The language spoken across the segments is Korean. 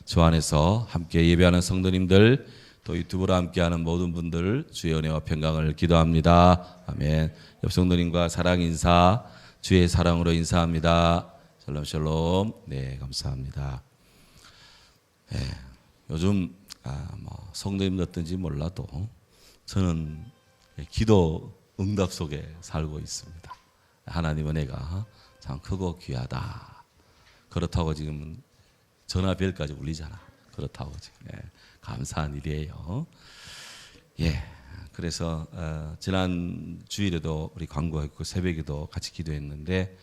주 안에서 함께 예배하는 성도님들, 또 유튜브로 함께하는 모든 분들 주의 은혜와 평강을 기도합니다. 아멘. 옆 성도님과 사랑 인사, 주의 사랑으로 인사합니다. 샬롬 샬롬. 네, 감사합니다. 네, 요즘 성도님들 어떤지 몰라도 저는 기도 응답 속에 살고 있습니다. 하나님 은혜가 참 크고 귀하다. 그렇다고 지금 전화벨까지 울리잖아. 그렇다고 지금 감사한 일이에요. 예, 그래서 지난 주일에도 우리 광고했고 새벽에도 같이 기도했는데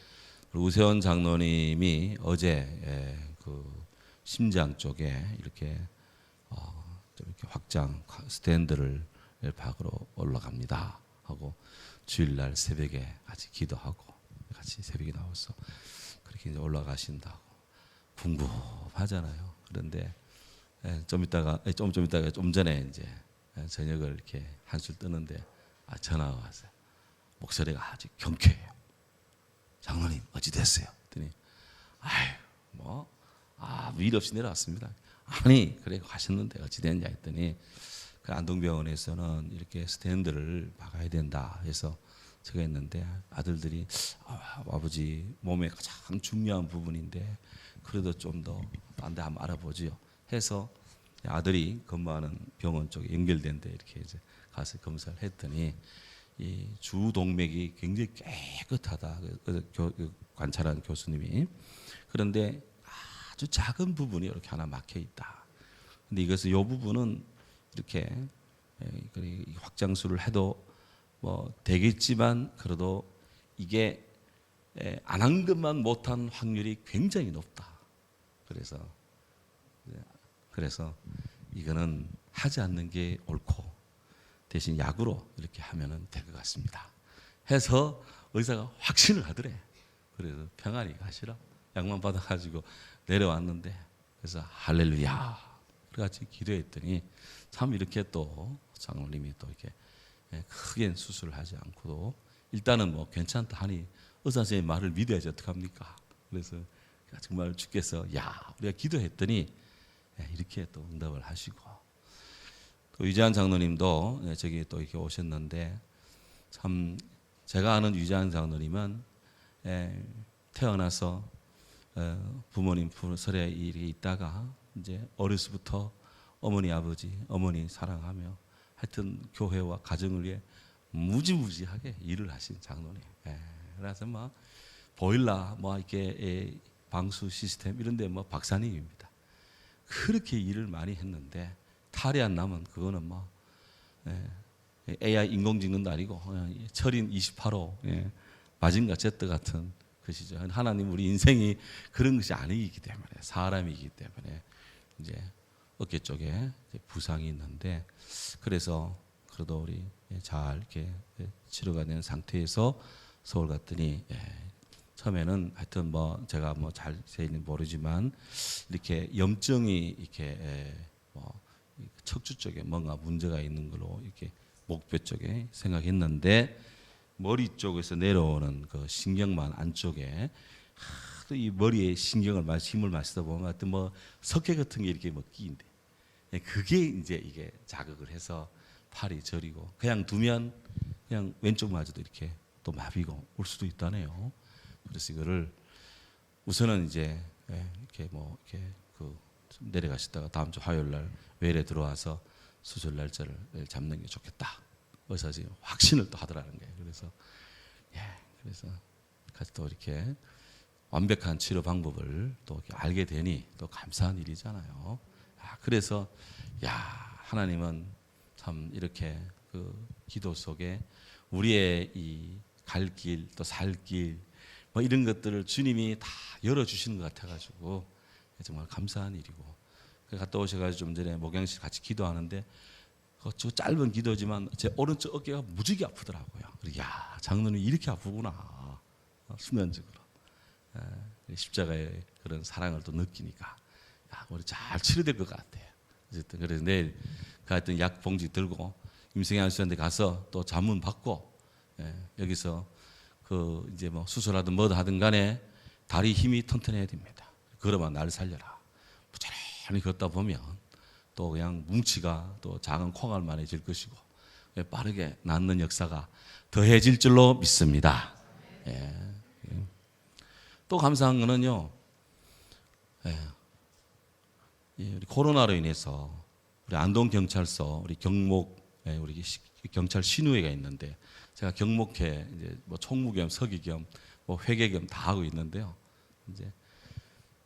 우세원 장로님이 어제 그 심장 쪽에 이렇게 좀 이렇게 확장 스탠드를 박으러 올라갑니다 하고 주일날 새벽에 같이 기도하고 같이 새벽에 나와서 그렇게 이제 올라가신다고 궁금하잖아요. 그런데 좀 전에 이제 저녁을 이렇게 한술 뜨는데 전화가 왔어요. 목소리가 아주 경쾌해요. 장로님 어찌 됐어요? 그랬더니 일 없이 내려왔습니다. 아니 그래 가셨는데 어찌 됐냐 했더니 그 안동병원에서는 이렇게 스탠드를 박아야 된다 해서 제가 했는데 아들들이 아버지 몸에 가장 중요한 부분인데 그래도 좀 더 딴 데 한번 알아보지요 해서 아들이 근무하는 병원 쪽에 연결된 데 이렇게 이제 가서 검사를 했더니 이 주동맥이 굉장히 깨끗하다. 관찰한 교수님이. 그런데 아주 작은 부분이 이렇게 하나 막혀 있다. 근데 이것은 이 부분은 이렇게 확장술을 해도 뭐 되겠지만 그래도 이게 안 한 것만 못한 확률이 굉장히 높다. 그래서 이거는 하지 않는 게 옳고 대신 약으로 이렇게 하면은 될 것 같습니다. 해서 의사가 확신을 하더래. 그래서 평안히 가시라. 약만 받아가지고 내려왔는데 그래서 할렐루야. 그래가지고 기도했더니 참 이렇게 또 장로님이 또 이렇게 크게 수술을 하지 않고도 일단은 뭐 괜찮다 하니 의사 선생님 말을 믿어야지 어떡합니까? 그래서 정말 주께서 우리가 기도했더니 이렇게 또 응답을 하시고 또 유재한 장로님도 저기 또 이렇게 오셨는데 참 제가 아는 유재한 장로님은 태어나서 부모님 설에 일이 있다가 이제 어려서부터 어머니 아버지 어머니 사랑하며 하여튼 교회와 가정을 위해 무지무지하게 일을 하신 장로님. 그래서 뭐 보일러 뭐 이렇게 방수 시스템 이런 데 뭐 박사님입니다. 그렇게 일을 많이 했는데 탈이 안 나면 그거는 뭐 AI 인공지능도 아니고 철인 28호 마징가 제트 같은 것이죠. 하나님 우리 인생이 그런 것이 아니기 때문에 사람이기 때문에 이제 어깨 쪽에 부상이 있는데 그래서 그래도 우리 잘 이렇게 치료가 된 상태에서 서울 갔더니 처음에는 하여튼 뭐 제가 뭐 자세히는 모르지만 이렇게 염증이 이렇게 뭐 척추 쪽에 뭔가 문제가 있는 걸로 이렇게 목뼈 쪽에 생각했는데 머리 쪽에서 내려오는 그 신경만 안쪽에 이 머리에 신경을 힘을 마시다 보면 하여튼 뭐 석회 같은 게 이렇게 뭐 끼인데 그게 이제 이게 자극을 해서 팔이 저리고 그냥 두면 그냥 왼쪽마저도 이렇게 또 마비고 올 수도 있다네요. 그래서 이거를 우선은 이제 이렇게 뭐 이렇게 그 내려가시다가 다음 주 화요일 날 외래 들어와서 수술 날짜를 잡는 게 좋겠다. 의사 지금 확신을 또 하더라는 거예요. 그래서 같이 또 이렇게 완벽한 치료 방법을 또 이렇게 알게 되니 또 감사한 일이잖아요. 그래서 하나님은 참 이렇게 그 기도 속에 우리의 이 갈 길 또 살 길 뭐 이런 것들을 주님이 다 열어주시는 것 같아가지고 정말 감사한 일이고 갔다 오셔가지고 좀 전에 목양실 같이 기도하는데 저 짧은 기도지만 제 오른쪽 어깨가 무지개 아프더라고요. 그리고 장로님이 이렇게 아프구나 수면적으로 십자가의 그런 사랑을 또 느끼니까 우리 잘 치료될 것 같아요. 어쨌든 그래서 내일 하여튼 약 봉지 들고 임성희 안수한테 가서 또 자문 받고 여기서 그 이제 뭐 수술하든 뭐든 하든 간에 다리 힘이 튼튼해야 됩니다. 그러면 나를 살려라. 가만히 걷다 보면 또 그냥 뭉치가 또 작은 콩알만해질 것이고 빠르게 낫는 역사가 더해질 줄로 믿습니다. 예. 또 감사한 거는요, 우리 코로나로 인해서 우리 안동경찰서 우리 경목 우리 경찰 신우회가 있는데 제가 경목회 이제 뭐 총무 겸 서기 겸 뭐 회계 겸 다 하고 있는데요. 이제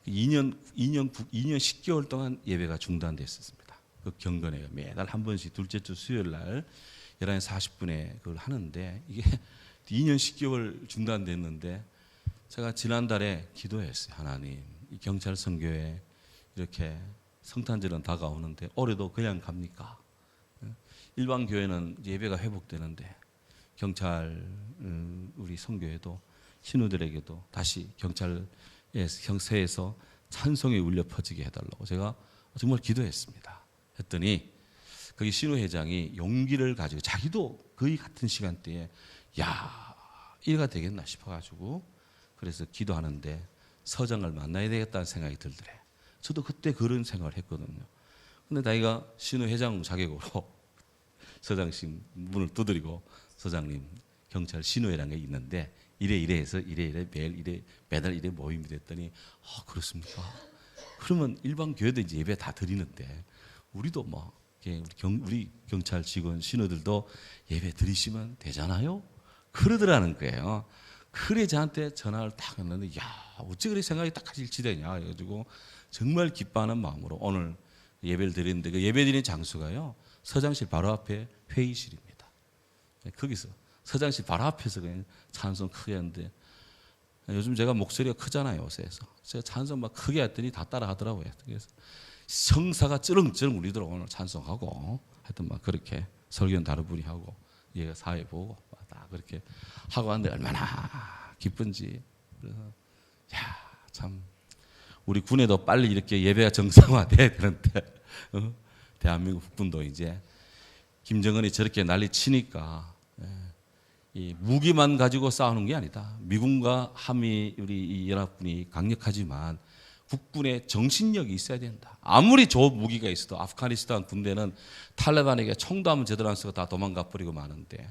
2년 10개월 동안 예배가 중단됐었습니다. 그 경건회가 매달 한 번씩 둘째 주 수요일 날 11시 40분에 그걸 하는데 이게 2년 10개월 중단됐는데 제가 지난달에 기도했어요. 하나님, 이 경찰 선교회 이렇게 성탄절은 다가오는데 올해도 그냥 갑니까? 일반 교회는 예배가 회복되는데 경찰 우리 선교회도 신우들에게도 다시 경찰의 경세에서 찬송이 울려 퍼지게 해달라고 제가 정말 기도했습니다. 했더니 거기 신우회장이 용기를 가지고 자기도 거의 같은 시간대에 이해가 되겠나 싶어가지고 그래서 기도하는데 서장을 만나야 되겠다는 생각이 들더래. 저도 그때 그런 생각을 했거든요. 근데 나이가 신우회장 자격으로 서장님 문을 두드리고 서장님 경찰 신우회라는 게 있는데 이래 해서 이래 매달 이래 모임이 됐더니 그렇습니까? 그러면 일반 교회도 이제 예배 다 드리는데 우리도 뭐 우리 경찰 직원 신우들도 예배 드리시면 되잖아요. 그러더라는 거예요. 그래 저한테 전화를 딱 했는데 어찌 그렇게 생각이 딱 일치되냐 해가지고 정말 기뻐하는 마음으로 오늘 예배를 드리는데 그 예배 드리는 장소가요 서장실 바로 앞에 회의실입니다. 거기서 서장실 바로 앞에서 그냥 찬송 크게 하는데 요즘 제가 목소리가 크잖아요 요새에서 제가 찬송 막 크게 했더니 다 따라 하더라고요. 그래서 성사가 쩌렁쩌렁 울리더라고. 오늘 찬송하고 하여튼 막 그렇게 설교는 다른 분이 하고 얘가 사회 보고 다 그렇게 하고 하는데 얼마나 기쁜지. 그래서 참 우리 군에도 빨리 이렇게 예배가 정상화돼야 되는데 대한민국 국군도 이제 김정은이 저렇게 난리 치니까 이 무기만 가지고 싸우는 게 아니다. 미군과 한미 우리 이 연합군이 강력하지만 국군의 정신력이 있어야 된다. 아무리 좋은 무기가 있어도 아프가니스탄 군대는 탈레반에게 총도 한번 제대로 안 쓰고 다 도망가 버리고 마는데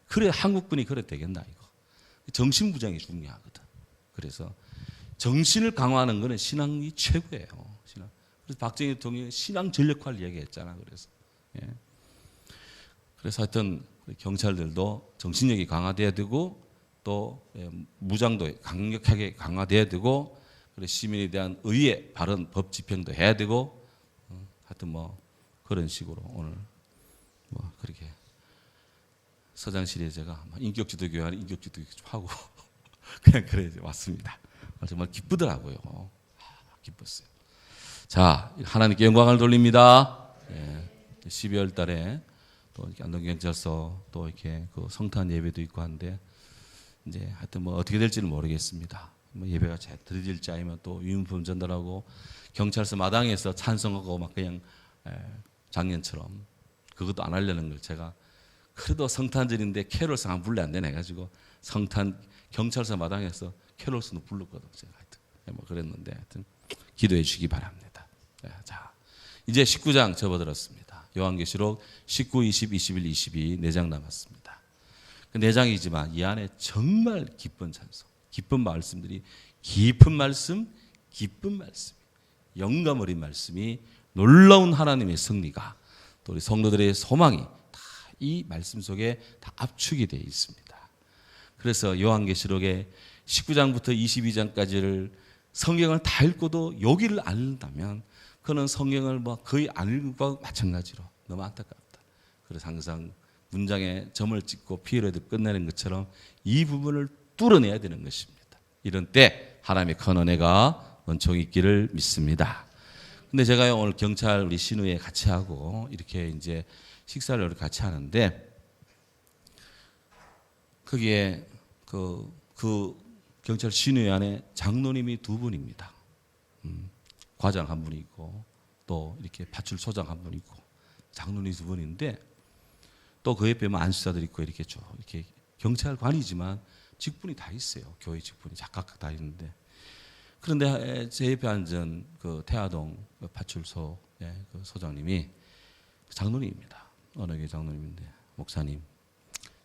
그래 한국군이 그래 되겠나 이거. 정신부장이 중요하거든. 그래서 정신을 강화하는 것은 신앙이 최고예요. 신앙. 그래서 박정희 대통령이 신앙 전력화를 얘기했잖아. 그래서 하여튼 경찰들도 정신력이 강화돼야 되고 또 무장도 강력하게 강화돼야 되고 그리고 시민에 대한 의회 바른 법 집행도 해야 되고 하여튼 뭐 그런 식으로 오늘 뭐 그렇게 서장실에 제가 인격지도 교환 인격지도 하고 그냥 그래 왔습니다. 정말 기쁘더라고요. 기뻤어요. 자, 하나님께 영광을 돌립니다. 12월 달에 또 이렇게 안동경찰서 또 이렇게 그 성탄 예배도 있고 한데 이제 하여튼 뭐 어떻게 될지는 모르겠습니다. 뭐 예배가 잘 드려질지 아니면 또 유인품 전달하고 경찰서 마당에서 찬송하고 막 그냥 작년처럼 그것도 안 하려는 걸 제가 그래도 성탄절인데 캐롤송 한 불러 안 되나 해가지고 성탄 경찰서 마당에서 캐롤송도 불렀거든 제가 하여튼 뭐 그랬는데 하여튼 기도해 주시기 바랍니다. 자 이제 19장 접어들었습니다. 요한계시록 19, 20, 21, 22 4장 남았습니다. 그 4장이지만 이 안에 정말 기쁜 찬송, 기쁜 말씀들이 깊은 말씀, 기쁜 말씀, 영감 어린 말씀이 놀라운 하나님의 승리가 또 우리 성도들의 소망이 다 이 말씀 속에 다 압축이 되어 있습니다. 그래서 요한계시록의 19장부터 22장까지를 성경을 다 읽고도 여기를 안 읽는다면 그는 성경을 뭐 거의 안 읽은 것과 마찬가지로 너무 안타깝다. 그래서 항상 문장에 점을 찍고 피해라도 끝내는 것처럼 이 부분을 뚫어내야 되는 것입니다. 이런 때 하나님의 큰 은혜가 원총 있기를 믿습니다. 근데 제가 오늘 경찰 우리 신우회 같이 하고 이렇게 이제 식사를 같이 하는데 거기에 그 경찰 신우회 안에 장로님이 2분입니다. 과장 한 분이 있고 또 이렇게 파출소장 한 분 있고 장로님 2분인데 또 그 옆에 안수사들 있고 이렇게 쭉 이렇게 경찰관이지만 직분이 다 있어요. 교회 직분이 각각 다 있는데 그런데 제 옆에 앉은 그 태화동 파출소 그 소장님이 장로님입니다. 어느 교회 장로님인데 목사님,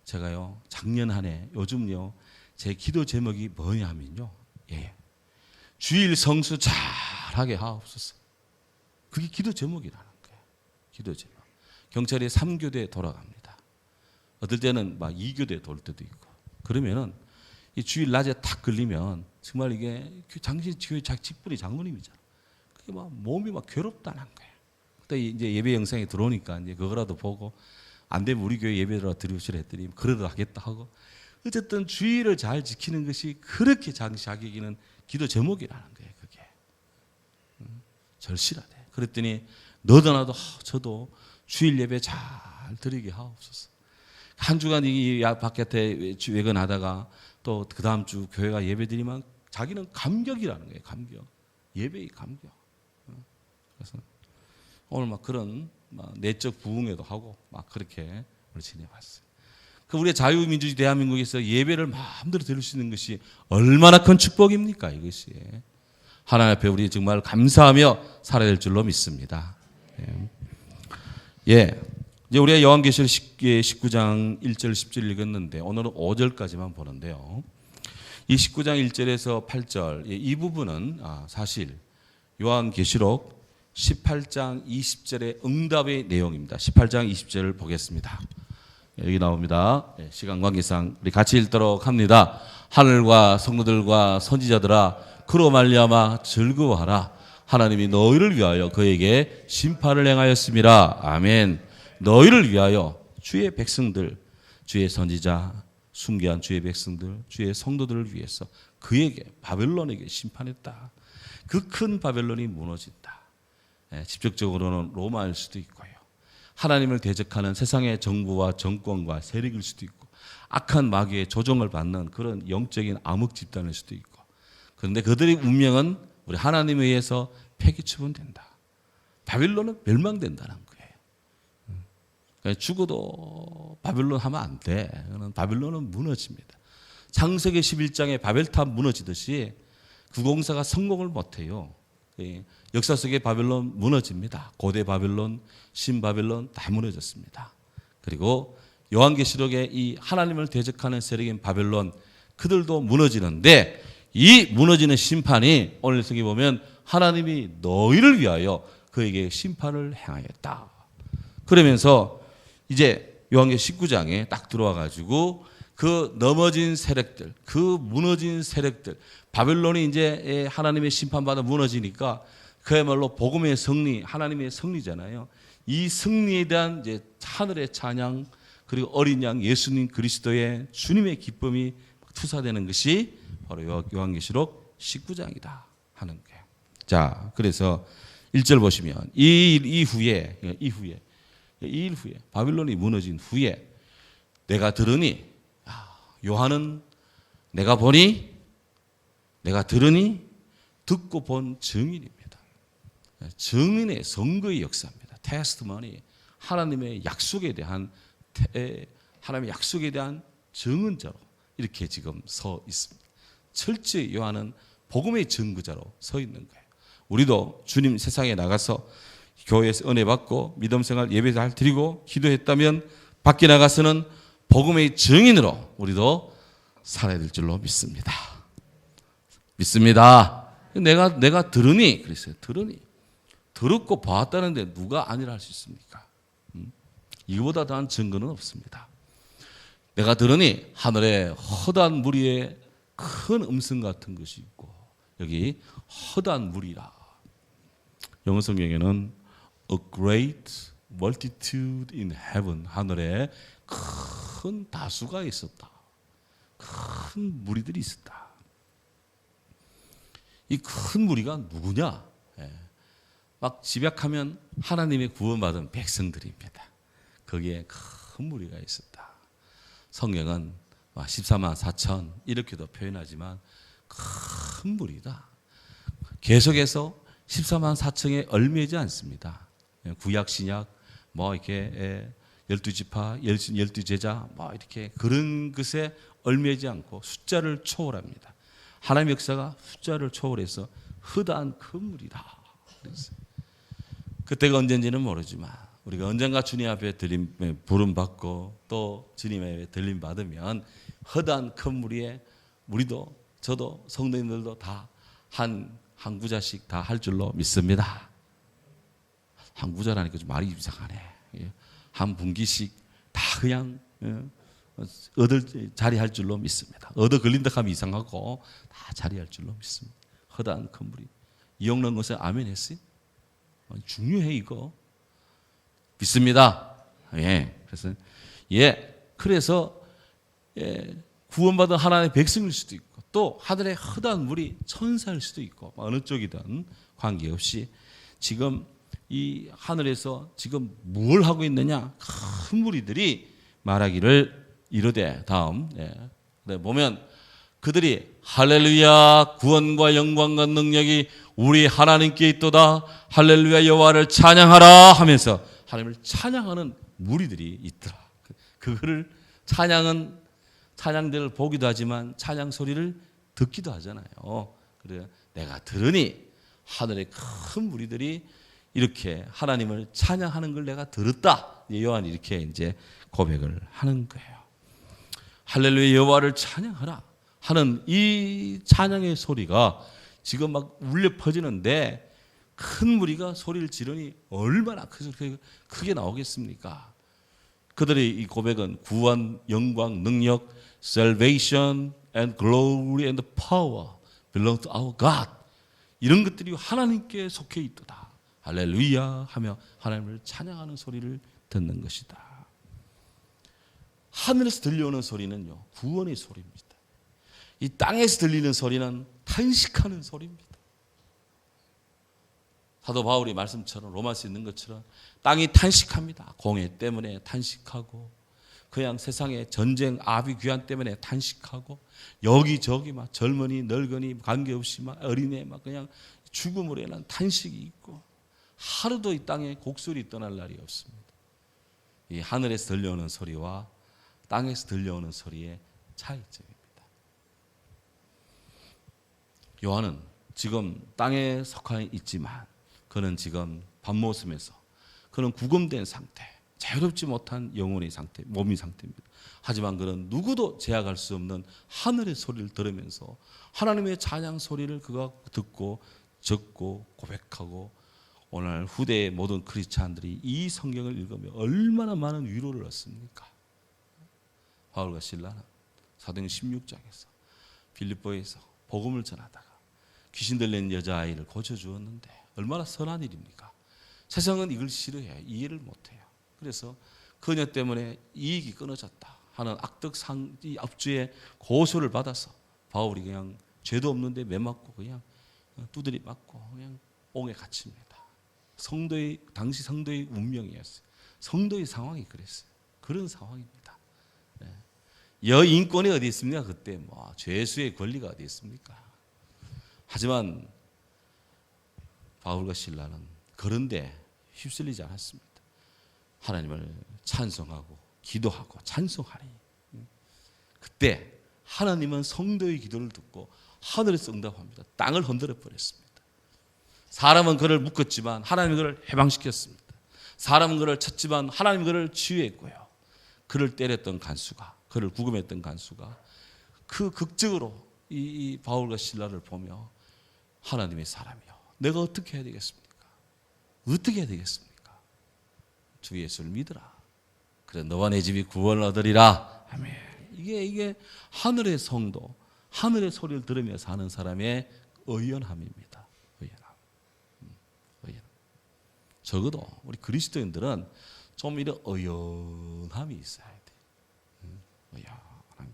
제가요 작년 한 해 요즘요 제 기도 제목이 뭐냐 하면요, 주일 성수 잘하게 하옵소서. 그게 기도 제목이라는 거예요. 기도 제목. 경찰이 3교대 돌아갑니다. 어떨 때는 막 2교대 돌 때도 있고. 그러면은 이 주일 낮에 탁 걸리면 정말 이게 당신 교회 직분이 장로님이잖아. 그게 막 몸이 막 괴롭다는 거예요. 그때 이제 예배 영상이 들어오니까 이제 그거라도 보고 안 되면 우리 교회 예배로 드리시라 했더니 그래도 하겠다 하고. 어쨌든 주일을 잘 지키는 것이 그렇게 자기에게는 기도 제목이라는 거예요. 그게 절실하대. 그랬더니 너도 나도 저도 주일 예배 잘 드리게 하옵소서. 한 주간 이 바깥에 외근하다가 또 그 다음 주 교회가 예배 드리면 자기는 감격이라는 거예요. 감격. 예배의 감격. 그래서 오늘 막 그런 내적 부흥회도 하고 막 그렇게 우리 지내봤어요. 그 우리의 자유민주주의 대한민국에서 예배를 마음대로 드릴 수 있는 것이 얼마나 큰 축복입니까? 이것이 하나님 앞에 우리 정말 감사하며 살아야 될 줄로 믿습니다. 이제 우리가 요한계시록 19장 1절 10절 읽었는데 오늘은 5절까지만 보는데요. 이 19장 1절에서 8절 이 부분은 사실 요한계시록 18장 20절의 응답의 내용입니다. 18장 20절을 보겠습니다. 여기 나옵니다. 시간 관계상 우리 같이 읽도록 합니다. 하늘과 성도들과 선지자들아 그로 말미암아 즐거워하라. 하나님이 너희를 위하여 그에게 심판을 행하였음이라. 아멘. 너희를 위하여 주의 백성들, 주의 선지자, 순교한 주의 백성들, 주의 성도들을 위해서 그에게 바벨론에게 심판했다. 그 큰 바벨론이 무너진다. 직접적으로는 로마일 수도 있고요. 하나님을 대적하는 세상의 정부와 정권과 세력일 수도 있고 악한 마귀의 조종을 받는 그런 영적인 암흑 집단일 수도 있고, 그런데 그들의 운명은 우리 하나님에 의해서 폐기 처분된다. 바벨론은 멸망된다는 거예요. 그러니까 죽어도 바벨론 하면 안 돼. 바벨론은 무너집니다. 창세기 11장에 바벨탑 무너지듯이 구공사가 성공을 못해요. 역사 속의 바벨론 무너집니다. 고대 바벨론, 신바벨론 다 무너졌습니다. 그리고 요한계시록에 이 하나님을 대적하는 세력인 바벨론 그들도 무너지는데 이 무너지는 심판이 오늘 성경에 보면 하나님이 너희를 위하여 그에게 심판을 행하였다. 그러면서 이제 요한계시록 19장에 딱 들어와 가지고 그 넘어진 세력들, 그 무너진 세력들, 바벨론이 이제 하나님의 심판받아 무너지니까 그야말로 복음의 승리, 하나님의 승리잖아요. 이 승리에 대한 이제 하늘의 찬양, 그리고 어린 양 예수님 그리스도의 주님의 기쁨이 투사되는 것이 바로 요한계시록 19장이다 하는 거예요. 자, 그래서 1절 보시면 이 일 이후에 바벨론이 무너진 후에 내가 들으니, 요한은 내가 보니, 내가 들으니, 듣고 본 증인입니다. 증인의 선거의 역사입니다. 테스트머니, 하나님의 약속에 대한 증언자로 이렇게 지금 서 있습니다. 철저히 요한은 복음의 증거자로 서 있는 거예요. 우리도 주님 세상에 나가서 교회에서 은혜 받고 믿음 생활 예배 잘 드리고 기도했다면 밖에 나가서는 복음의 증인으로 우리도 살아야 될 줄로 믿습니다. 믿습니다. 내가 들으니 그랬어요. 들었고 보았다는데 누가 아니라 할 수 있습니까? 이거보다 더한 증거는 없습니다. 내가 들으니 하늘에 허다한 무리에 큰 음성 같은 것이 있고, 여기 허다한 무리라. 영어 성경에는 a great multitude in heaven, 하늘에 큰 다수가 있었다. 큰 무리들이 있었다. 이 큰 무리가 누구냐? 막 집약하면 하나님의 구원받은 백성들입니다. 거기에 큰 무리가 있었다. 성경은 14만 4천 이렇게도 표현하지만 큰 무리다. 계속해서 14만 4천에 얽매이지 않습니다. 구약 신약 이렇게 12지파, 12제자 이렇게 그런 것에 얽매이지 않고 숫자를 초월합니다. 하나님의 역사가 숫자를 초월해서 허다한 큰 물이다. 그랬어요. 그때가 언젠지는 모르지만 우리가 언젠가 주님 앞에 부름 받고 또 주님의 들림 받으면 허다한 큰 물에 우리도 저도 성도님들도 다 한 구자씩 다 할 줄로 믿습니다. 한 구자라니까 좀 말이 이상하네. 한 분기씩 다 그냥 얻을 자리할 줄로 믿습니다. 얻어 걸린다 하면 이상하고 다 자리할 줄로 믿습니다. 허다한 큰 물이 이용는 것에 아멘 했어요? 중요해 이거. 믿습니다. 그래서 구원받은 하나님의 백성일 수도 있고 또 하늘의 허다한 물이 천사일 수도 있고 어느 쪽이든 관계없이 지금 이 하늘에서 지금 뭘 하고 있느냐? 큰 무리들이 말하기를 이르되 다음 보면 그들이 할렐루야 구원과 영광과 능력이 우리 하나님께 있도다 할렐루야 여호와를 찬양하라 하면서 하나님을 찬양하는 무리들이 있더라. 그거를 찬양들을 보기도 하지만 찬양 소리를 듣기도 하잖아요. 그래 내가 들으니 하늘의 큰 무리들이 이렇게 하나님을 찬양하는 걸 내가 들었다. 요한이 이렇게 이제 고백을 하는 거예요. 할렐루야 여호와를 찬양하라 하는 이 찬양의 소리가 지금 막 울려 퍼지는데 큰 무리가 소리를 지르니 얼마나 크게 나오겠습니까? 그들의 이 고백은 구원, 영광, 능력, salvation and glory and power belong to our God. 이런 것들이 하나님께 속해 있도다. 할렐루야 하며 하나님을 찬양하는 소리를 듣는 것이다. 하늘에서 들려오는 소리는요, 구원의 소리입니다. 이 땅에서 들리는 소리는 탄식하는 소리입니다. 사도 바울이 말씀처럼 로마서에 있는 것처럼 땅이 탄식합니다. 공해 때문에 탄식하고 그냥 세상의 전쟁, 아비 귀환 때문에 탄식하고 여기저기 막 젊은이, 늙은이 관계없이 막 어린애 막 그냥 죽음으로 인한 탄식이 있고 하루도 이 땅에 곡소리 떠날 날이 없습니다. 이 하늘에서 들려오는 소리와 땅에서 들려오는 소리의 차이점입니다. 요한은 지금 땅에 속해 있지만 그는 지금 밤모섬에서 그는 구금된 상태, 자유롭지 못한 영혼의 상태, 몸의 상태입니다. 하지만 그는 누구도 제약할 수 없는 하늘의 소리를 들으면서 하나님의 찬양 소리를 그가 듣고 적고 고백하고 오늘 후대의 모든 크리스찬들이 이 성경을 읽으며 얼마나 많은 위로를 얻습니까? 바울과 실라는 사도행 16장에서 빌립보에서 복음을 전하다가 귀신 들린 여자아이를 고쳐주었는데 얼마나 선한 일입니까? 세상은 이걸 싫어해. 이해를 못해요. 그래서 그녀 때문에 이익이 끊어졌다 하는 이 압주의 고소를 받아서 바울이 그냥 죄도 없는데 매 맞고 그냥 두드리 맞고 그냥 옥에 갇힙니다. 당시 성도의 운명이었어요. 성도의 상황이 그랬어요. 그런 상황입니다. 여인권이 어디 있습니까? 그때 죄수의 권리가 어디 있습니까? 하지만 바울과 실라는 그런데 휩쓸리지 않았습니다. 하나님을 찬송하고 기도하고 찬송하니 그때 하나님은 성도의 기도를 듣고 하늘에서 응답합니다. 땅을 흔들어 버렸습니다. 사람은 그를 묶었지만 하나님은 그를 해방시켰습니다. 사람은 그를 쳤지만 하나님은 그를 치유했고요. 그를 때렸던 간수가, 그를 구금했던 간수가 그 극적으로 이 바울과 실라를 보며 하나님의 사람이요, 내가 어떻게 해야 되겠습니까? 어떻게 해야 되겠습니까? 주 예수를 믿으라. 그래 너와 내 집이 구원을 얻으리라. 아멘. 이게 하늘의 성도, 하늘의 소리를 들으며 사는 사람의 의연함입니다. 의연함. 적어도 우리 그리스도인들은 좀 이런 의연함이 있어야 돼. 의연함.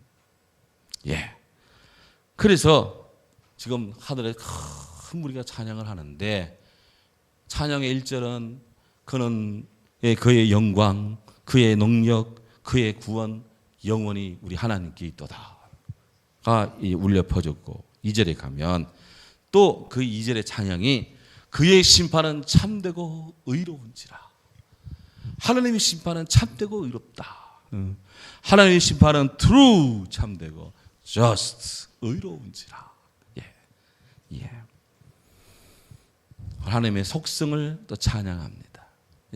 그래서 지금 하늘에 큰 무리가 찬양을 하는데 찬양의 1절은 그는 그의 영광, 그의 능력, 그의 구원, 영원히 우리 하나님께 있도다가 울려 퍼졌고 2절에 가면 또 그 2절의 찬양이 그의 심판은 참되고 의로운지라. 하나님의 심판은 참되고 의롭다. 하나님의 심판은 true 참되고 just 의로운지라. 예. 하나님의 속성을 또 찬양합니다.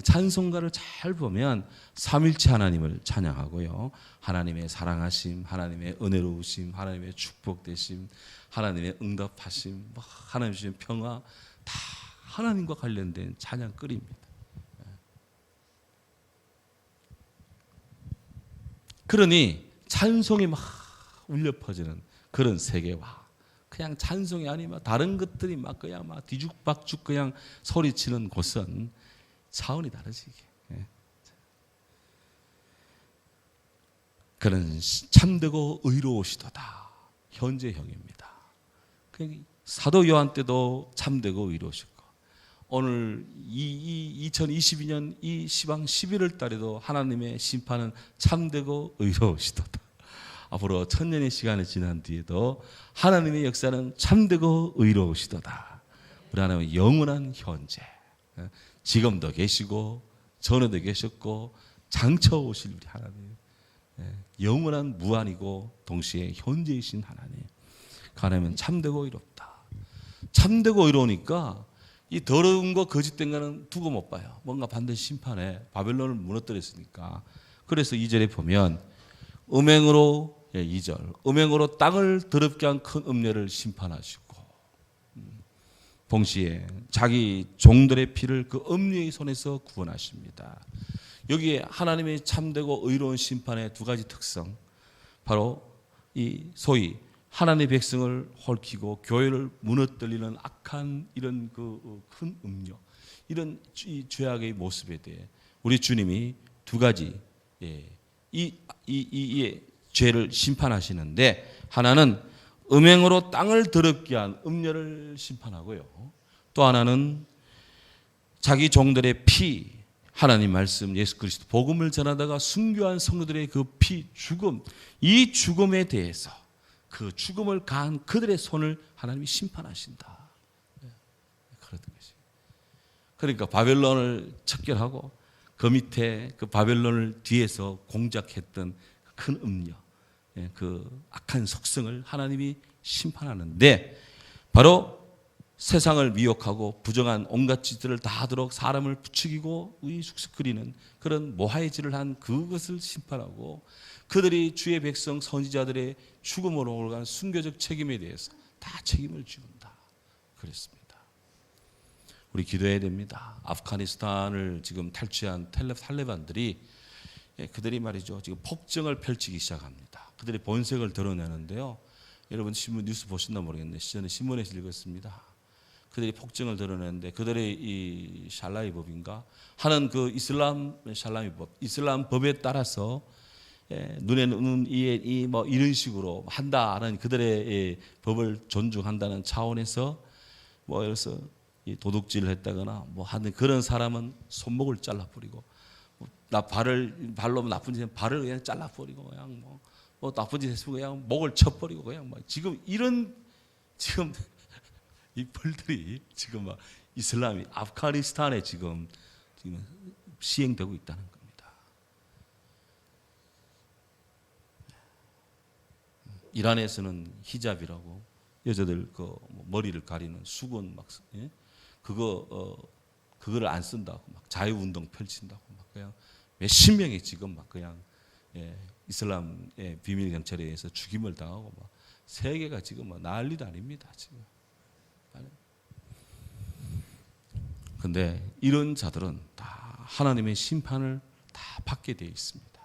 찬송가를 잘 보면 삼일체 하나님을 찬양하고요. 하나님의 사랑하심, 하나님의 은혜로우심, 하나님의 축복되심, 하나님의 응답하심, 하나님 주신 평화, 다 하나님과 관련된 찬양거리입니다. 그러니 찬송이 막 울려 퍼지는 그런 세계와 그냥 찬송이 아니면 다른 것들이 막 그냥 막 뒤죽박죽 그냥 소리치는 곳은 차원이 다르지. 그는 참되고 의로우시도다. 현재형입니다. 사도 요한 때도 참되고 의로우셨고 오늘 2022년 이 시방 11월 달에도 하나님의 심판은 참되고 의로우시도다. 앞으로 1000년의 시간이 지난 뒤에도 하나님의 역사는 참되고 의로우시도다. 우리 하나님은 영원한 현재, 지금도 계시고 전에도 계셨고 장차 오실 우리 하나님, 영원한 무한이고 동시에 현재이신 하나님. 그 하나님은 참되고 의롭다. 참되고 의로우니까 이 더러운 거 거짓된 거는 두고 못 봐요. 뭔가 반드시 심판에 바벨론을 무너뜨렸으니까. 그래서 2절에 보면 음행으로 2절 음행으로 땅을 더럽게 한 큰 음녀를 심판하시고 동시에 자기 종들의 피를 그 음녀의 손에서 구원하십니다. 여기에 하나님의 참되고 의로운 심판의 두 가지 특성, 바로 이 소위 하나님의 백성을 헐키고 교회를 무너뜨리는 악한 이런 그 큰 음녀, 이런 이 죄악의 모습에 대해 우리 주님이 두 가지 이 죄를 심판하시는데, 하나는 음행으로 땅을 더럽게 한 음녀를 심판하고요, 또 하나는 자기 종들의 피, 하나님 말씀 예수 그리스도 복음을 전하다가 순교한 성도들의 그 피, 죽음, 이 죽음에 대해서 그 죽음을 가한 그들의 손을 하나님이 심판하신다. 그런 것이. 그러니까 바벨론을 척결하고 그 밑에 그 바벨론을 뒤에서 공작했던 큰 음녀, 그 악한 속성을 하나님이 심판하는데, 바로 세상을 미혹하고 부정한 온갖 짓들을 다 하도록 사람을 부추기고 의숙숙거리는 그런 모하의 한 그것을 심판하고, 그들이 주의 백성 선지자들의 죽음으로 올라간 순교적 책임에 대해서 다 책임을 지운다. 그랬습니다. 우리 기도해야 됩니다. 아프가니스탄을 지금 탈취한 탈레반들이 그들이 말이죠, 지금 폭정을 펼치기 시작합니다. 그들의 본색을 드러내는데요. 여러분 신문 뉴스 보셨나 모르겠는데 저는 신문에서 읽었습니다. 그들이 폭정을 드러내는데 그들의 이 샬라이 법인가 하는 그 이슬람 샬라이 법, 이슬람 법에 따라서 눈에는 뭐 이런 식으로 한다는 그들의 법을 존중한다는 차원에서 뭐 그래서 도둑질을 했다거나 뭐 하는 그런 사람은 손목을 잘라버리고, 발로 나쁜 짓 발을 그냥 잘라버리고, 그냥 뭐 나쁜 짓 했으면 그냥 목을 쳐버리고, 그냥 막 지금 이런 지금 이 벌들이 지금 막 이슬람이 아프가니스탄에 지금 시행되고 있다는 겁니다. 이란에서는 히잡이라고 여자들 그 머리를 가리는 수건 막 그거를 안 쓴다고 막 자유운동 펼친다고 막 그냥 몇십 명이 지금 막 그냥 이슬람의 비밀 경찰에 의해서 죽임을 당하고 막 세계가 지금 막 난리도 아닙니다 지금. 근데 이런 자들은 다 하나님의 심판을 다 받게 되어 있습니다.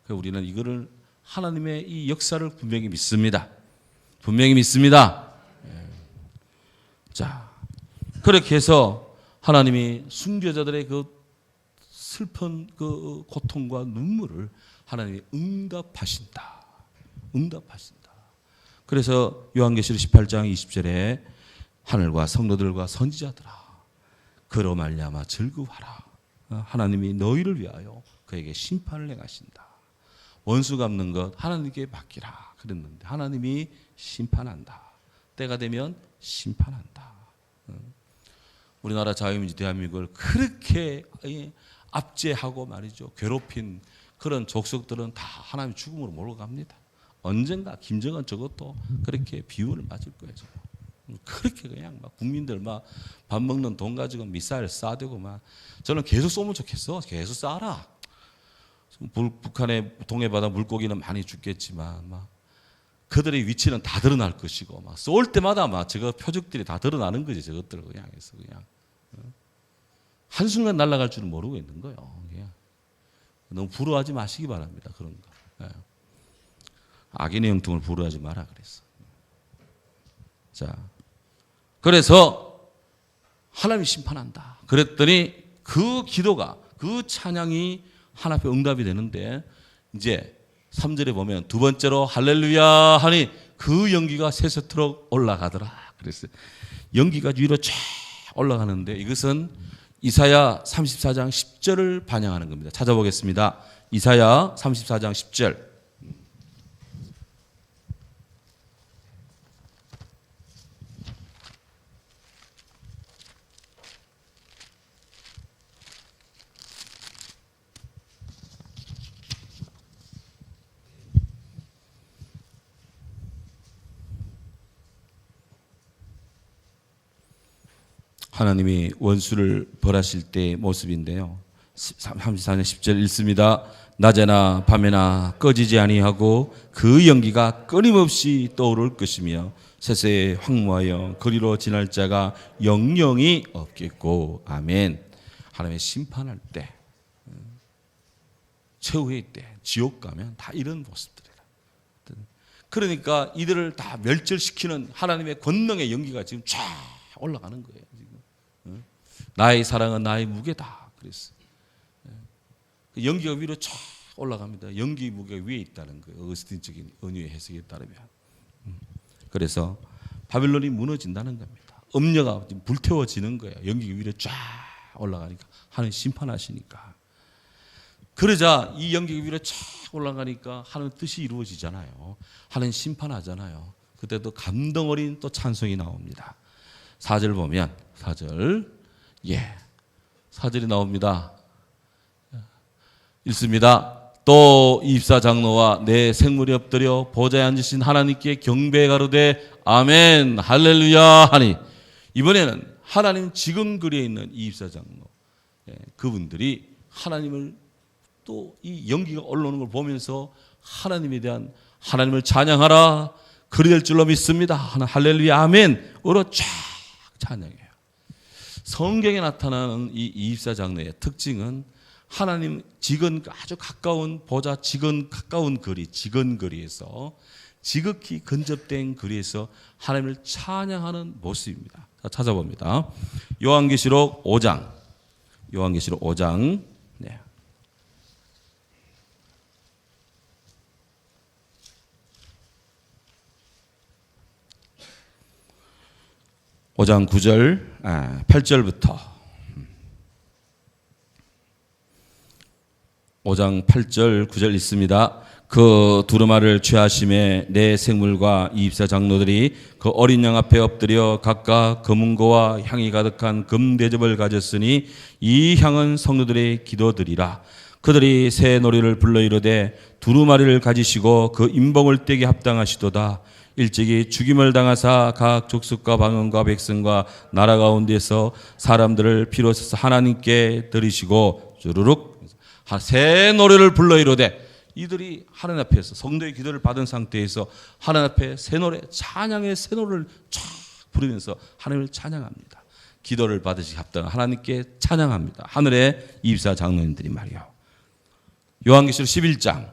그래서 우리는 이거를 하나님의 이 역사를 분명히 믿습니다. 분명히 믿습니다. 자, 그렇게 해서 하나님이 순교자들의 그 슬픈 그 고통과 눈물을 하나님이 응답하신다. 응답하신다. 그래서 요한계시록 18장 20절에 하늘과 성도들과 선지자들아 그로 말미암아 즐거워하라. 하나님이 너희를 위하여 그에게 심판을 행하신다. 원수 갚는 것 하나님께 맡기라 그랬는데 하나님이 심판한다. 때가 되면 심판한다. 우리나라 자유민주 대한민국을 그렇게 압제하고 말이죠, 괴롭힌 그런 족속들은 다 하나님 죽음으로 몰고 갑니다. 언젠가 김정은 저것도 그렇게 비운을 맞을 거예요. 그렇게 그냥 막 국민들 막 밥 먹는 돈 가지고 미사일 쏴대고 막 저는 계속 쏘면 좋겠어. 계속 쏴라. 북한의 동해바다 물고기는 많이 죽겠지만 막 그들의 위치는 다 드러날 것이고 막 쏠 때마다 막 저거 표적들이 다 드러나는 거지. 저것들 그냥 해서 그냥 한순간 날아갈 줄은 모르고 있는 거예요. 그냥. 너무 부러워하지 마시기 바랍니다. 그런 거. 예. 악인의 형통을 부러워하지 마라 그랬어. 자, 그래서 하나님이 심판한다. 그랬더니 그 기도가, 그 찬양이 하나님 앞에 응답이 되는데 이제 3절에 보면 두 번째로 할렐루야 하니 그 연기가 세세토록 올라가더라. 그랬어요. 연기가 위로 쫙 올라가는데 이것은 이사야 34장 10절을 반영하는 겁니다. 찾아보겠습니다. 이사야 34장 10절. 하나님이 원수를 벌하실 때의 모습인데요. 34년 10절 읽습니다. 낮에나 밤에나 꺼지지 아니하고 그 연기가 끊임없이 떠오를 것이며 세세에 황무하여 거리로 지날 자가 영영이 없겠고. 아멘. 하나님의 심판할 때, 최후의 때, 지옥 가면 다 이런 모습들이라. 그러니까 이들을 다 멸절시키는 하나님의 권능의 연기가 지금 쫙 올라가는 거예요. 나의 사랑은 나의 무게다. 그랬어요. 연기가 위로 쫙 올라갑니다. 연기 무게가 위에 있다는 거예요. 어거스틴적인 은유의 해석에 따르면. 그래서 바빌론이 무너진다는 겁니다. 음녀가 불태워지는 거예요. 연기가 위로 쫙 올라가니까. 하나님 심판하시니까. 그러자 이 연기가 위로 쫙 올라가니까 하나님 뜻이 이루어지잖아요. 하나님 심판하잖아요. 그때도 감동 어린 또 찬송이 나옵니다. 4절 보면 4절, 4절이 나옵니다. 읽습니다. 또 이입사 장로와 내 생물이 엎드려 보좌에 앉으신 하나님께 경배 가로되 아멘 할렐루야 하니, 이번에는 하나님 지근거리에 있는 이입사 장로, 그분들이 하나님을 또 이 연기가 올라오는 걸 보면서 하나님에 대한, 하나님을 찬양하라 그리 될 줄로 믿습니다. 할렐루야 아멘으로 쫙 찬양해요. 성경에 나타나는 이 이입사 장로의 특징은 하나님 아주 가까운 보좌 가까운 거리, 지근거리에서 지극히 근접된 거리에서 하나님을 찬양하는 모습입니다. 자, 찾아봅니다. 요한계시록 5장. 네. 5장 8절부터 5장 8절 9절 있습니다. 그 두루마리를 취하심에 내 생물과 이입사 장로들이 그 어린 양 앞에 엎드려 각각 검은고와 향이 가득한 금대접을 가졌으니 이 향은 성도들의 기도들이라. 그들이 새 노래를 불러 이르되 두루마리를 가지시고 그 인봉을 떼기 합당하시도다. 일찍이 죽임을 당하사 각 족속과 방언과 백성과 나라 가운데서 사람들을 비로소 하나님께 드리시고 주르륵 새 노래를 불러 이르되, 이들이 하나님 앞에서 성도의 기도를 받은 상태에서 하나님 앞에 새 노래, 찬양의 새 노래를 쫙 부르면서 하나님을 찬양합니다. 기도를 받으시기 합당한 하나님께 찬양합니다. 하늘의 이입사 장로님들이 말이요. 요한계시록 11장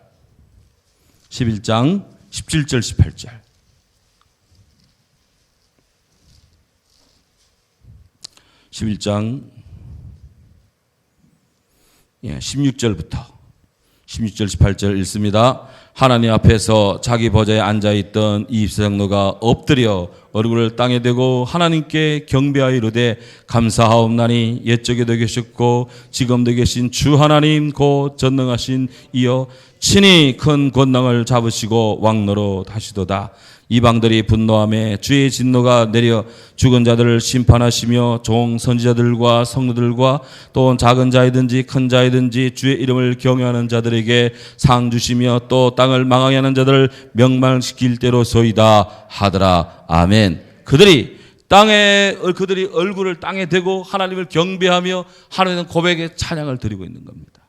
17절 18절 11장 16절부터 16절 18절 읽습니다. 하나님 앞에서 자기 보좌에 앉아있던 이입사 장로가 엎드려 얼굴을 땅에 대고 하나님께 경배하여 이르되 감사하옵나니 옛적에도 계셨고 지금도 계신 주 하나님 곧 전능하신 이여 친히 큰 권능을 잡으시고 왕노로 하시도다. 이방들이 분노하며 주의 진노가 내려 죽은 자들을 심판하시며 종 선지자들과 성도들과 또 작은 자이든지 큰 자이든지 주의 이름을 경외하는 자들에게 상 주시며 또 땅을 망하게 하는 자들을 멸망시킬 때로소이다 하더라. 아멘. 그들이 그들이 얼굴을 땅에 대고 하나님을 경배하며 하나님의 고백의 찬양을 드리고 있는 겁니다.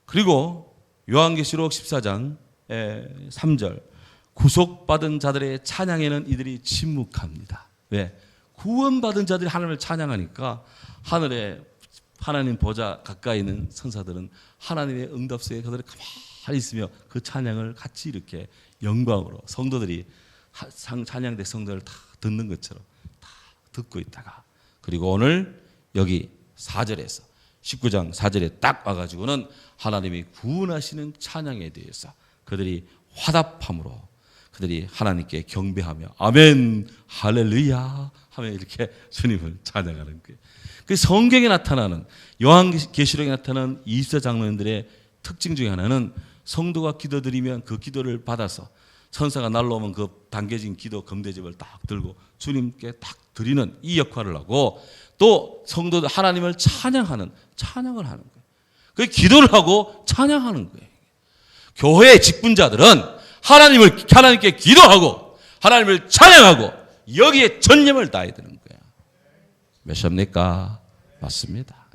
그리고 요한계시록 14장 3절 구속받은 자들의 찬양에는 이들이 침묵합니다. 왜? 구원받은 자들이 하나님을 찬양하니까 하늘에 하나님 보좌 가까이 있는 천사들은 하나님의 응답소에 그들이 가만히 있으며 그 찬양을 같이 이렇게 영광으로 성도들이 찬양대 성도를 다 듣는 것처럼 다 듣고 있다가, 그리고 오늘 여기 4절에서 19장 4절에 딱 와가지고는 하나님이 구원하시는 찬양에 대해서 그들이 화답함으로 그들이 하나님께 경배하며 아멘 할렐루야 하며 이렇게 주님을 찬양하는 거예요. 그 성경에 나타나는 요한계시록에 나타나는 24장로들의 특징 중에 하나는 성도가 기도드리면 그 기도를 받아서 천사가 날라오면 그 당겨진 기도 금대접을 딱 들고 주님께 딱 드리는 이 역할을 하고, 또 성도들 하나님을 찬양을 하는 거예요. 그 기도를 하고 찬양하는 거예요. 교회의 직분자들은 하나님께 기도하고 하나님을 찬양하고 여기에 전념을 다해야 되는 거예요. 몇 시입니까? 맞습니다.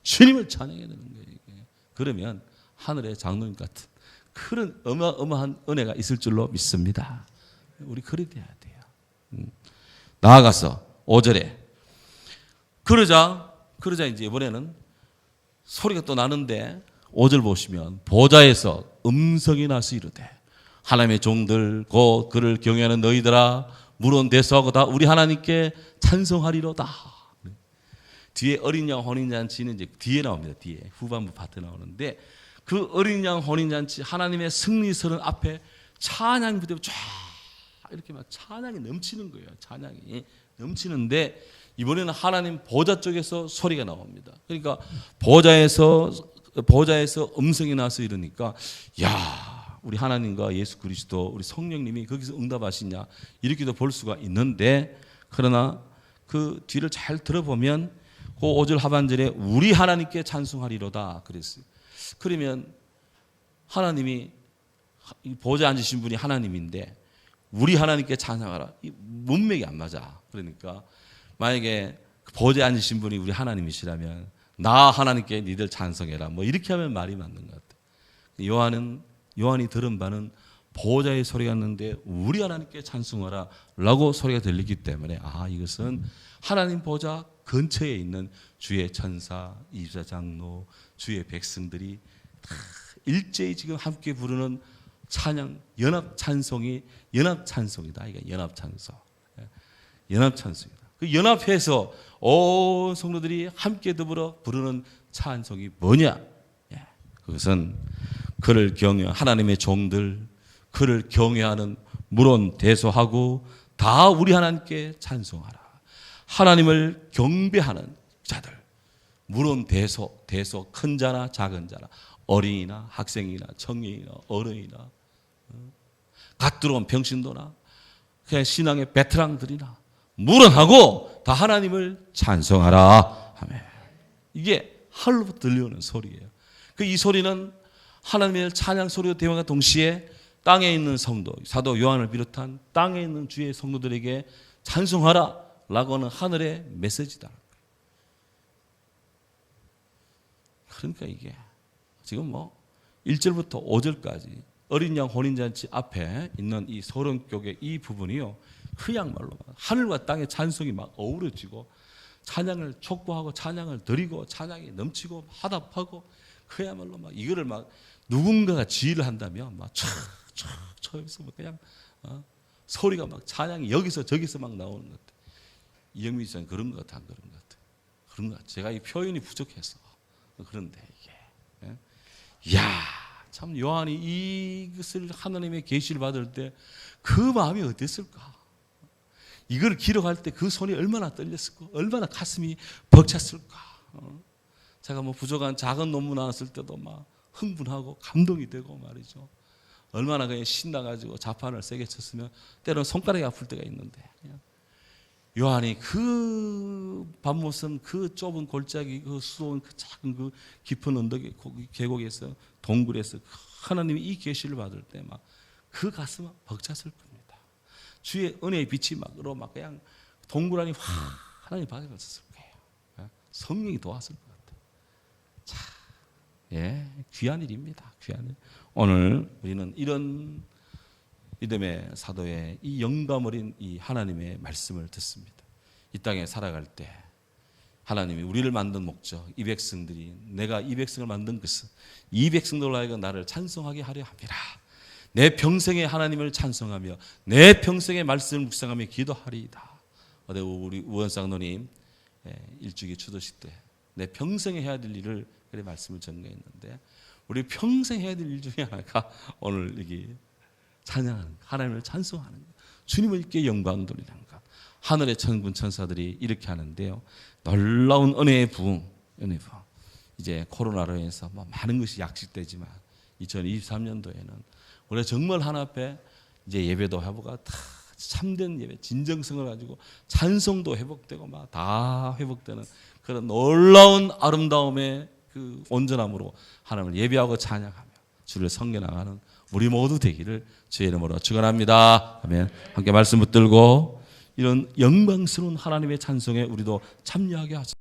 주님을 찬양해야 되는 거예요. 그러면 하늘의 장로님 같은 그런 어마어마한 은혜가 있을 줄로 믿습니다. 우리 그래 돼야 돼요. 나아가서 5절에 그러자 이제 이번에는 소리가 또 나는데 5절 보시면 보좌에서 음성이 나서 이르되 하나님의 종들 곧 그를 경외하는 너희들아 물은 대수하고 다 우리 하나님께 찬송하리로다. 뒤에 어린 양 혼인잔치는 이제 뒤에 나옵니다. 뒤에 후반부 파트 나오는데 그 어린 양 혼인잔치 하나님의 승리선언 앞에 찬양 무대가 쫙 이렇게 막 찬양이 넘치는 거예요. 찬양이 넘치는데 이번에는 하나님 보좌 쪽에서 소리가 나옵니다. 그러니까 보좌에서 음성이 나서 이러니까 야 우리 하나님과 예수 그리스도 우리 성령님이 거기서 응답하시냐 이렇게도 볼 수가 있는데, 그러나 그 뒤를 잘 들어보면 그 5절 하반절에 우리 하나님께 찬송하리로다 그랬어요. 그러면 하나님이 보좌에 앉으신 분이 하나님인데 우리 하나님께 찬양하라, 이 문맥이 안 맞아. 그러니까 만약에 보좌에 앉으신 분이 우리 하나님이시라면 나 하나님께 니들 찬송해라 뭐 이렇게 하면 말이 맞는 것 같아요. 요한이 들은 바는 보좌의 소리가 났는데 우리 하나님께 찬송하라 라고 소리가 들리기 때문에 이것은 하나님 보좌 근처에 있는 주의 천사, 이사장로, 주의 백성들이 일제히 지금 함께 부르는 찬양, 연합 찬송이다. 이게 연합 찬송이다. 그 연합해서 온 성도들이 함께 더불어 부르는 찬송이 뭐냐? 그것은 그를 경외하는 하나님의 종들, 그를 경외하는 물론 대소하고 다 우리 하나님께 찬송하라. 하나님을 경배하는 자들, 물론 대소 큰 자나 작은 자나 어린이나 학생이나 청년이나 어른이나 갓 들어온 병신도나 그냥 신앙의 베테랑들이나 물론하고 다 하나님을 찬송하라. 아멘. 이게 하늘로부터 들려오는 소리예요. 이 소리는 하나님의 찬양 소리와 대화가 동시에 땅에 있는 성도, 사도 요한을 비롯한 땅에 있는 주의 성도들에게 찬송하라 라고 하는 하늘의 메시지다. 그러니까 이게 지금 1절부터 5절까지 어린 양 혼인잔치 앞에 있는 이 소령격의 이 부분이요, 그야말로 하늘과 땅의 찬송이 막 어우러지고 찬양을 촉구하고 찬양을 드리고 찬양이 넘치고 화답하고, 그야말로 막 이거를 막 누군가가 지휘를 한다면 막 촥촥촥 그냥 소리가 막 찬양이 여기서 저기서 막 나오는 것 같아. 이영민 씨는 그런 것 같아, 안 그런 것 같아? 그런 것 같아. 제가 이 표현이 부족해서 그런데 이게 참 요한이 이것을 하나님의 계시를 받을 때 그 마음이 어땠을까? 이걸 기록할 때 그 손이 얼마나 떨렸을까? 얼마나 가슴이 벅찼을까? 제가 부족한 작은 논문 나왔을 때도 막 흥분하고 감동이 되고 말이죠. 얼마나 그냥 신나가지고 자판을 세게 쳤으면 때로는 손가락이 아플 때가 있는데, 요한이 그 밤모섬 그 좁은 골짜기 그 수도원 그 작은 그 깊은 언덕의 계곡에서 동굴에서 하나님이 이 계시를 받을 때 막 그 가슴은 벅찼을 겁니다. 주의 은혜의 빛이 막 그냥 동그라미 확 하나님 받아갔을 거예요. 성령이 도왔을 것 같아요. 자, 귀한 일입니다. 귀한 일. 오늘 우리는 이런 믿음의 사도의 이 영감 어린 이 하나님의 말씀을 듣습니다. 이 땅에 살아갈 때 하나님이 우리를 만든 목적, 이 백성들이 내가 이 백성을 만든 것은 이 백성들로 하여금 나를 찬송하게 하려 함이라. 내 평생에 하나님을 찬송하며 내 평생의 말씀을 묵상하며 기도하리이다. 어제 우리 우원상노님 일주기 추도식 때 내 평생에 해야 될 일을 그래 말씀을 전가했는데 우리 평생 해야 될 일 중에 하나가 오늘 여기 찬양하는 것, 하나님을 찬송하는 것, 주님을께 영광 돌리는 것. 하늘의 천군 천사들이 이렇게 하는데요. 놀라운 은혜의 부흥, 은혜 부흥. 이제 코로나로 인해서 많은 것이 약식되지만 2023년도에는 우리가 정말 하나 앞에 이제 예배도 회복가 다 참된 예배, 진정성을 가지고 찬송도 회복되고 막 다 회복되는 그런 놀라운 아름다움의 그 온전함으로 하나님을 예배하고 찬양하며 주를 섬겨나가는 우리 모두 되기를 주의 이름으로 축원합니다. 아멘. 함께 말씀 붙들고 이런 영광스러운 하나님의 찬송에 우리도 참여하게 하소서.